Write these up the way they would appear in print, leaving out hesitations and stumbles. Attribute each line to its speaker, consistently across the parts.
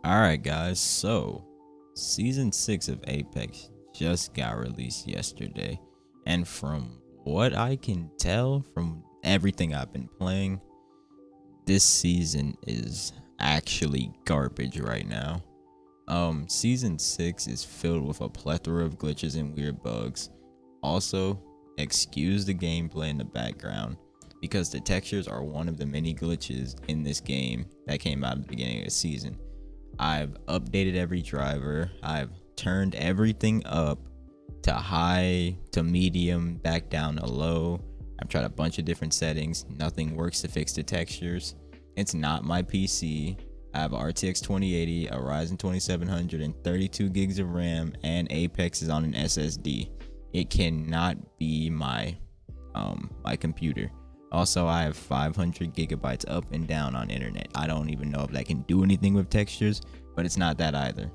Speaker 1: Alright guys, so season 6 of Apex just got released yesterday, and from what I can tell from everything I've been playing, this season is actually garbage right now. Season 6 is filled with a plethora of glitches and weird bugs. Also, excuse the gameplay in the background because the textures are one of the many glitches in this game that came out at the beginning of the season. I've updated every driver. I've turned everything up to high, to medium, back down to low. I've tried a bunch of different settings. Nothing works to fix the textures. It's not my PC. I have a RTX 2080, a Ryzen 2700, and 32 gigs of RAM, and Apex is on an SSD. It cannot be my computer. Also, I have 500 gigabytes up and down on internet. I don't even know if that can do anything with textures, but it's not that either.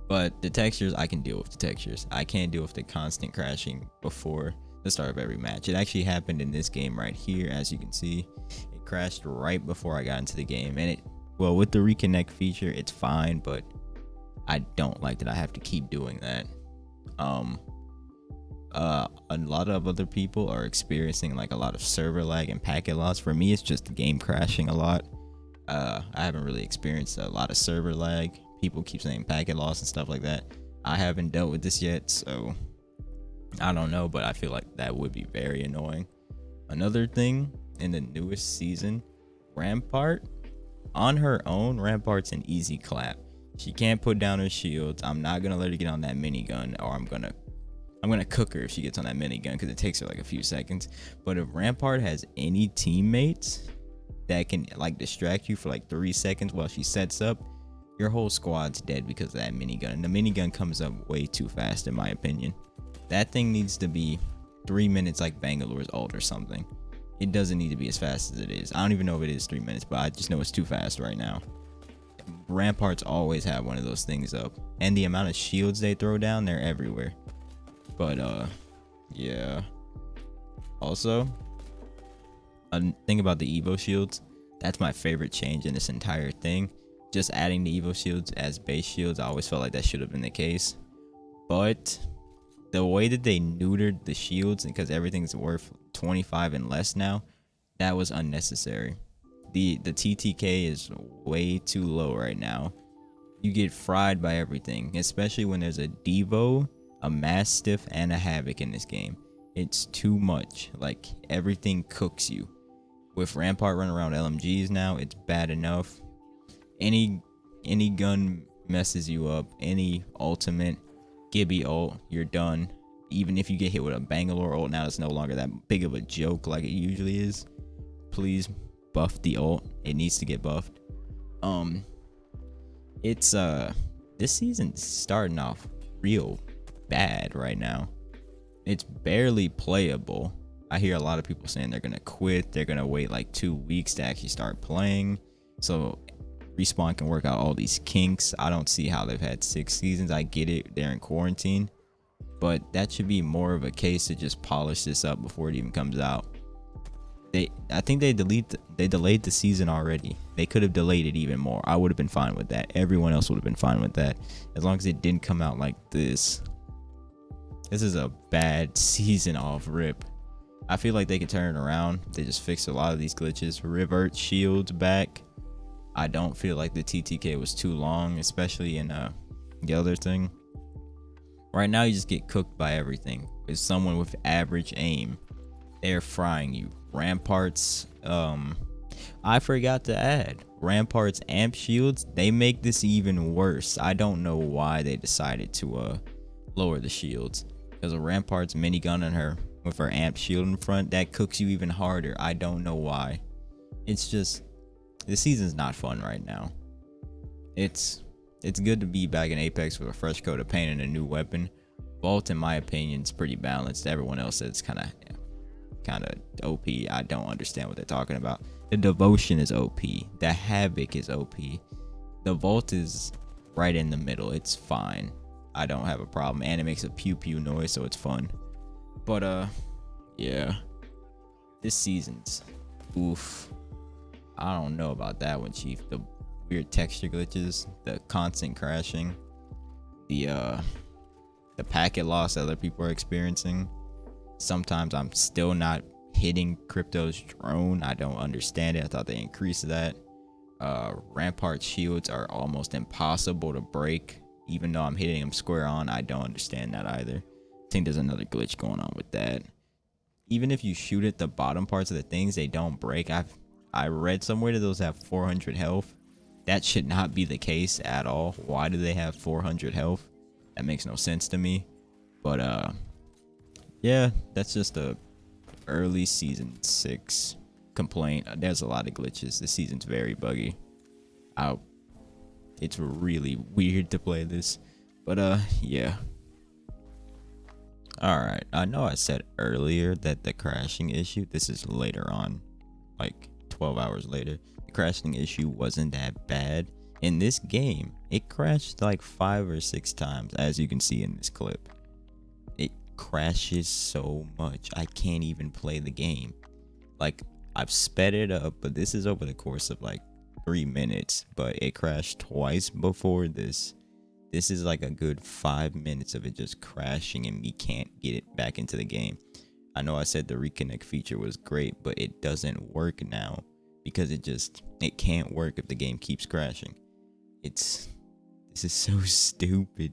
Speaker 1: But the textures, I can deal with the textures. I can't deal with the constant crashing before the start of every match. It actually happened in this game right here. As you can see, it crashed right before I got into the game. And well, with the reconnect feature, it's fine, but I don't like that I have to keep doing that. A lot of other people are experiencing like a lot of server lag and packet loss. For me, it's just the game crashing a lot. I haven't really experienced a lot of server lag. People keep saying packet loss and stuff like that. I haven't dealt with this yet, so I don't know, but I feel like that would be very annoying. Another thing in the newest season, Rampart, on her own, Rampart's an easy clap. She can't put down her shields. I'm not gonna let her get on that minigun, or I'm gonna cook her if she gets on that minigun, because it takes her like a few seconds. But if Rampart has any teammates that can like distract you for like 3 seconds while she sets up, your whole squad's dead because of that minigun. And the minigun comes up way too fast, in my opinion. That thing needs to be 3 minutes like Bangalore's ult or something. It doesn't need to be as fast as it is. I don't even know if it is 3 minutes, but I just know it's too fast right now. Ramparts always have one of those things up, and the amount of shields they throw down, they're everywhere. But yeah. Also, a thing about the Evo shields, that's my favorite change in this entire thing. Just adding the Evo shields as base shields, I always felt like that should have been the case. But the way that they neutered the shields, because everything's worth 25 and less now, that was unnecessary. The TTK is way too low right now. You get fried by everything, especially when there's a Devo, a Mastiff, and a Havoc in this game. It's too much. Like, everything cooks you. With Rampart running around LMGs now, it's bad enough. Any gun messes you up. Any ultimate, Gibby ult, you're done. Even if you get hit with a Bangalore ult now, it's no longer that big of a joke like it usually is. Please buff the ult. It needs to get buffed. This season's starting off real bad right now. It's barely playable. I hear a lot of people saying they're gonna quit. They're gonna wait like 2 weeks to actually start playing, so Respawn can work out all these kinks. I don't see how they've had 6 seasons. I get it, they're in quarantine, but that should be more of a case to just polish this up before it even comes out. I think they delayed the season already. They could have delayed it even more. I would have been fine with that. Everyone else would have been fine with that, as long as it didn't come out like this. This is a bad season off rip. I feel like they could turn it around. They just fixed a lot of these glitches. Revert shields back. I don't feel like the TTK was too long, especially in the other thing. Right now, you just get cooked by everything. With someone with average aim, they're frying you. Ramparts, I forgot to add, Ramparts amp shields, they make this even worse. I don't know why they decided to lower the shields, because a Rampart's minigun on her with her amp shield in front, that cooks you even harder. I don't know why. It's just, this season's not fun right now. It's good to be back in Apex with a fresh coat of paint and a new weapon. Vault, in my opinion, is pretty balanced. Everyone else says kind of OP. I don't understand what they're talking about. The Devotion is OP. The Havoc is OP. The Vault is right in the middle. It's fine. I don't have a problem, and it makes a pew pew noise, so it's fun. But yeah, this season's oof. I don't know about that one, Chief. The weird texture glitches, the constant crashing, the packet loss that other people are experiencing. Sometimes I'm still not hitting Crypto's drone. I don't understand it. I thought they increased that. Rampart shields are almost impossible to break, even though I'm hitting them square on. I don't understand that either. I think there's another glitch going on with that. Even if you shoot at the bottom parts of the things, they don't break. I read somewhere that those have 400 health. That should not be the case at all. Why do they have 400 health? That makes no sense to me. But yeah, that's just a early season 6 complaint. There's a lot of glitches. This season's very buggy. It's really weird to play this. But yeah. Alright, I know I said earlier that the crashing issue, this is later on, like 12 hours later, the crashing issue wasn't that bad. In this game, it crashed like 5 or 6 times, as you can see in this clip. It crashes so much, I can't even play the game. Like, I've sped it up, but this is over the course of like 3 minutes, but it crashed twice before this. This is like a good 5 minutes of it just crashing and me can't get it back into the game. I know I said the reconnect feature was great, but it doesn't work now because it can't work if the game keeps crashing. This is so stupid.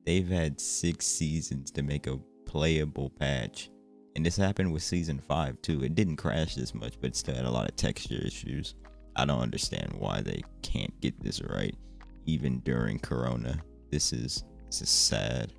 Speaker 1: They've had 6 seasons to make a playable patch. And this happened with season 5 too. It didn't crash this much, but it still had a lot of texture issues. I don't understand why they can't get this right. Even during Corona, this is sad.